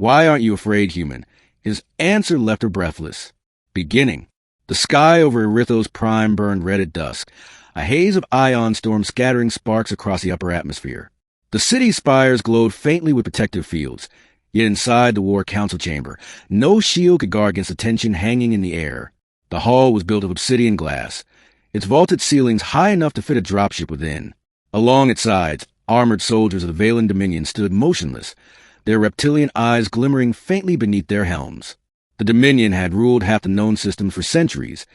Why aren't you afraid, human? His answer left her breathless. Beginning. The sky over Erythos Prime burned red at dusk, a haze of ion storms scattering sparks across the upper atmosphere. The city's spires glowed faintly with protective fields, yet inside the war council chamber, no shield could guard against the tension hanging in the air. The hall was built of obsidian glass, its vaulted ceilings high enough to fit a dropship within. Along its sides, armored soldiers of the Valen Dominion stood motionless, their reptilian eyes glimmering faintly beneath their helms. The Dominion had ruled half the known systems for centuries,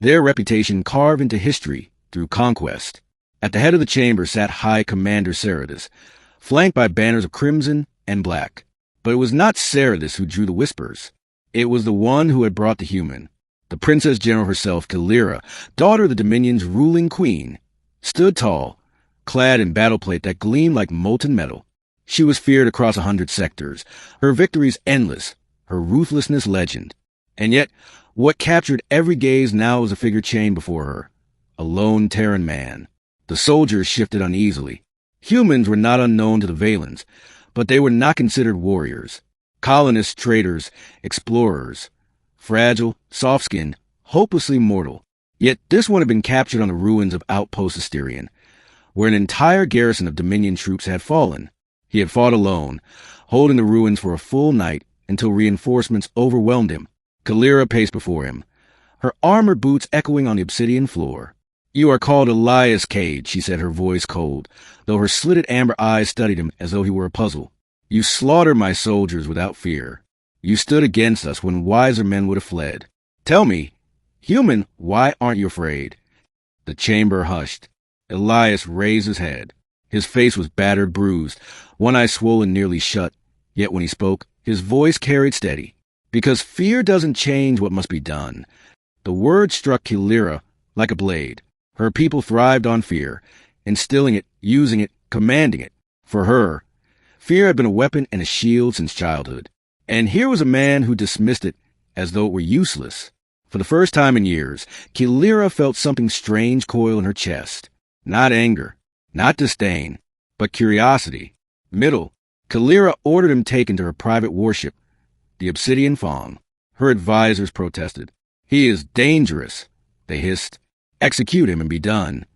their reputation carved into history through conquest. At the head of the chamber sat High Commander Ceratus, flanked by banners of crimson and black. But it was not Ceratus who drew the whispers. It was the one who had brought the human. The Princess General herself, Calira, daughter of the Dominion's ruling queen, stood tall, clad in battleplate that gleamed like molten metal. She was feared across 100 sectors, her victories endless, her ruthlessness legend. And yet, what captured every gaze now was a figure chained before her, a lone Terran man. The soldiers shifted uneasily. Humans were not unknown to the Valens, but they were not considered warriors. Colonists, traders, explorers. Fragile, soft-skinned, hopelessly mortal. Yet this one had been captured on the ruins of Outpost Asterion, where an entire garrison of Dominion troops had fallen. He had fought alone, holding the ruins for a full night until reinforcements overwhelmed him. Calira paced before him, her armored boots echoing on the obsidian floor. "You are called Elias Cade," she said, her voice cold, though her slitted amber eyes studied him as though he were a puzzle. "You slaughtered my soldiers without fear. You stood against us when wiser men would have fled. Tell me, human, why aren't you afraid?" The chamber hushed. Elias raised his head. His face was battered, bruised, one eye swollen nearly shut, yet when he spoke, his voice carried steady. "Because fear doesn't change what must be done." The word struck Calira like a blade. Her people thrived on fear, instilling it, using it, commanding it. For her, fear had been a weapon and a shield since childhood. And here was a man who dismissed it as though it were useless. For the first time in years, Calira felt something strange coil in her chest. Not anger, not disdain, but curiosity. Middle, Calira ordered him taken to her private warship, the Obsidian Fong. Her advisors protested. "He is dangerous," they hissed. "Execute him and be done."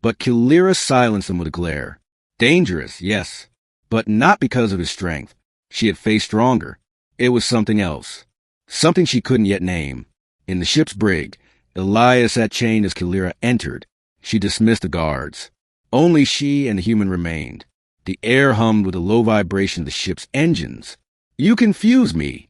But Calira silenced them with a glare. Dangerous, yes, but not because of his strength. She had faced stronger. It was something else. Something she couldn't yet name. In the ship's brig, Elias sat chained as Calira entered. She dismissed the guards. Only she and the human remained. The air hummed with the low vibration of the ship's engines. "You confuse me,"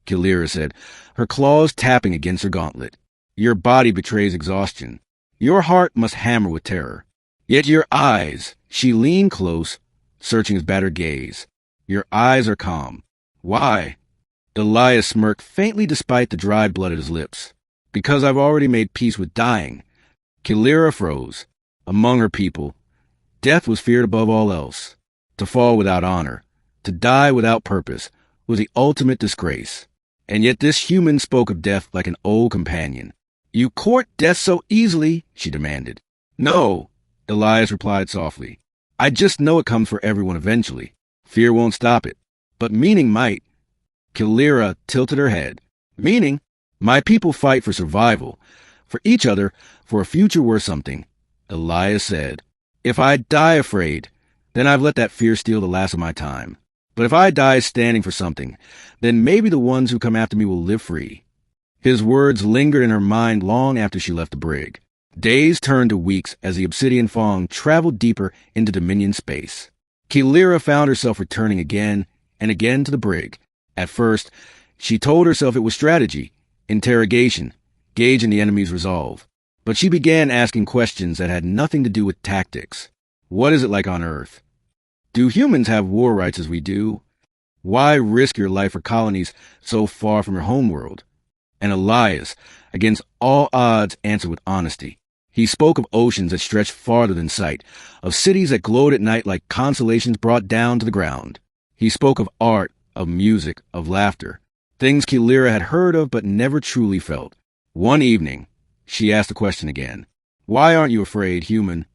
Calira said, her claws tapping against her gauntlet. "Your body betrays exhaustion. Your heart must hammer with terror. Yet your eyes," she leaned close, searching his battered gaze. "Your eyes are calm. Why?" Elias smirked faintly despite the dried blood at his lips. "Because I've already made peace with dying." Calira froze. Among her people, death was feared above all else. To fall without honor, to die without purpose, was the ultimate disgrace. And yet this human spoke of death like an old companion. "You court death so easily," she demanded. "No," Elias replied softly. "I just know it comes for everyone eventually. Fear won't stop it. But meaning might." Calira tilted her head. "Meaning? My people fight for survival, for each other, for a future worth something," Elias said. "If I die afraid, then I've let that fear steal the last of my time. But if I die standing for something, then maybe the ones who come after me will live free." His words lingered in her mind long after she left the brig. Days turned to weeks as the Obsidian Fong traveled deeper into Dominion space. Calira found herself returning again and again to the brig. At first, she told herself it was strategy, interrogation, gauging the enemy's resolve. But she began asking questions that had nothing to do with tactics. What is it like on Earth? Do humans have war rights as we do? Why risk your life for colonies so far from your homeworld? And Elias, against all odds, answered with honesty. He spoke of oceans that stretched farther than sight, of cities that glowed at night like constellations brought down to the ground. He spoke of art, of music, of laughter, things Calira had heard of but never truly felt. One evening, she asked the question again. "Why aren't you afraid, human?"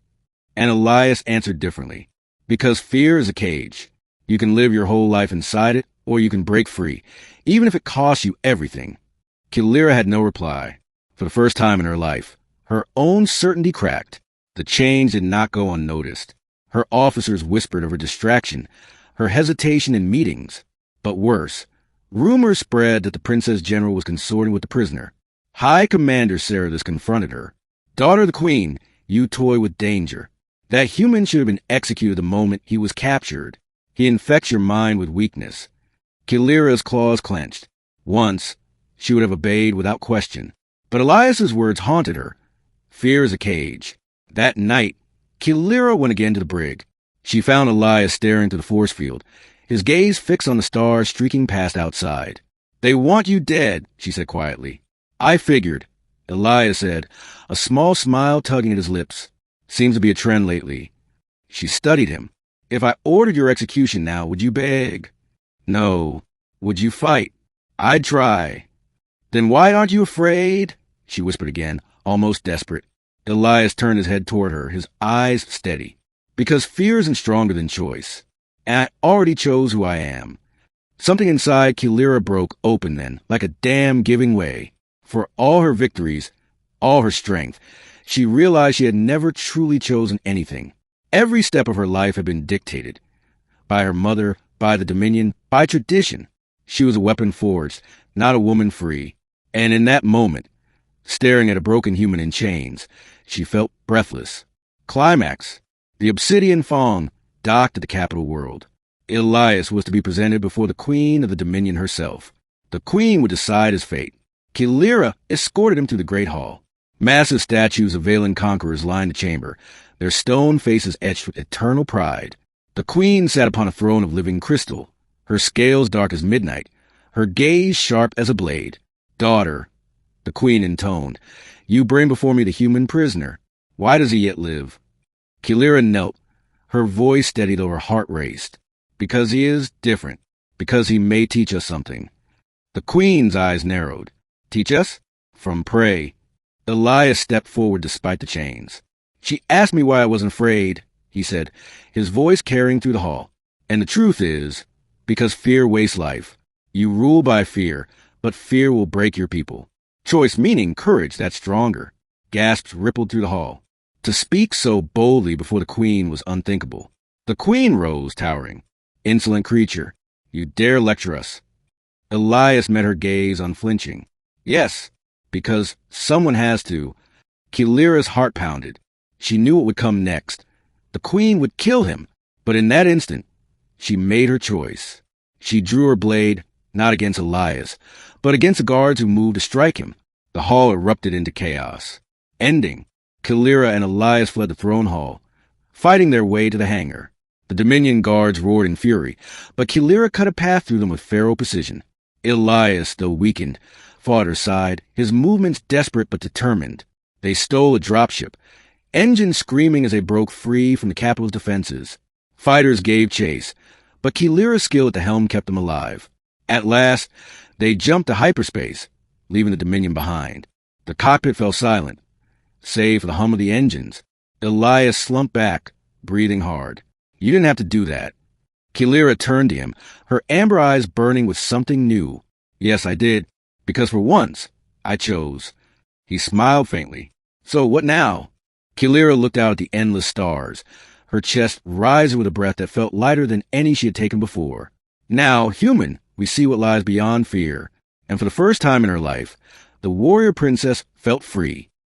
And Elias answered differently. "Because fear is a cage. You can live your whole life inside it, or you can break free, even if it costs you everything. Kilira had no reply. For the first time in her life, her own certainty cracked. The change did not go unnoticed. Her officers whispered of her distraction, her hesitation in meetings. But worse, rumors spread that the Princess General was consorting with the prisoner. High Commander Ceratus confronted her. "Daughter of the Queen, you toy with danger. That human should have been executed the moment he was captured. He infects your mind with weakness." Kilira's claws clenched. Once, she would have obeyed without question. But Elias's words haunted her. Fear is a cage. That night, Kilira went again to the brig. She found Elias staring through the force field, his gaze fixed on the stars streaking past outside. "They want you dead," she said quietly. "I figured," Elias said, a small smile tugging at his lips. "Seems to be a trend lately." She studied him. "If I ordered your execution now, would you beg?" "No." "Would you fight?" "I'd try." "Then why aren't you afraid?" she whispered again, almost desperate. Elias turned his head toward her, his eyes steady. "Because fear isn't stronger than choice. And I already chose who I am." Something inside Kilira broke open then, like a dam giving way. For all her victories, all her strength, she realized she had never truly chosen anything. Every step of her life had been dictated. By her mother, by the Dominion, by tradition. She was a weapon forged, not a woman free. And in that moment, staring at a broken human in chains, she felt breathless. Climax. The Obsidian Fawn docked at the capital world. Elias was to be presented before the Queen of the Dominion herself. The Queen would decide his fate. Kilira escorted him to the Great Hall. Massive statues of Valen conquerors lined the chamber, their stone faces etched with eternal pride. The Queen sat upon a throne of living crystal, her scales dark as midnight, her gaze sharp as a blade. "Daughter," the Queen intoned, "you bring before me the human prisoner. Why does he yet live?" Kilira knelt, her voice steady though her heart raced. "Because he is different. Because he may teach us something." The Queen's eyes narrowed. "Teach us?" "From prey." Elias stepped forward despite the chains. "She asked me why I wasn't afraid," he said, his voice carrying through the hall. "And the truth is, because fear wastes life. You rule by fear, but fear will break your people. Choice meaning courage that's stronger." Gasps rippled through the hall. To speak so boldly before the Queen was unthinkable. The Queen rose, towering. "Insolent creature, you dare lecture us." Elias met her gaze unflinching. "Yes, because someone has to." Kilira's heart pounded. She knew what would come next. The Queen would kill him, but in that instant, she made her choice. She drew her blade, not against Elias, but against the guards who moved to strike him. The hall erupted into chaos. Ending, Kilira and Elias fled the throne hall, fighting their way to the hangar. The Dominion guards roared in fury, but Kilira cut a path through them with feral precision. Elias, though weakened, fought at her side, his movements desperate but determined. They stole a dropship, engines screaming as they broke free from the capital's defenses. Fighters gave chase, but Kilira's skill at the helm kept them alive. At last, they jumped to hyperspace, leaving the Dominion behind. The cockpit fell silent, save for the hum of the engines. Elias slumped back, breathing hard. "You didn't have to do that." Kilira turned to him, her amber eyes burning with something new. "Yes, I did, because for once, I chose." He smiled faintly. "So what now?" Kilira looked out at the endless stars, her chest rising with a breath that felt lighter than any she had taken before. "Now, human, we see what lies beyond fear." And for the first time in her life, the warrior princess felt free.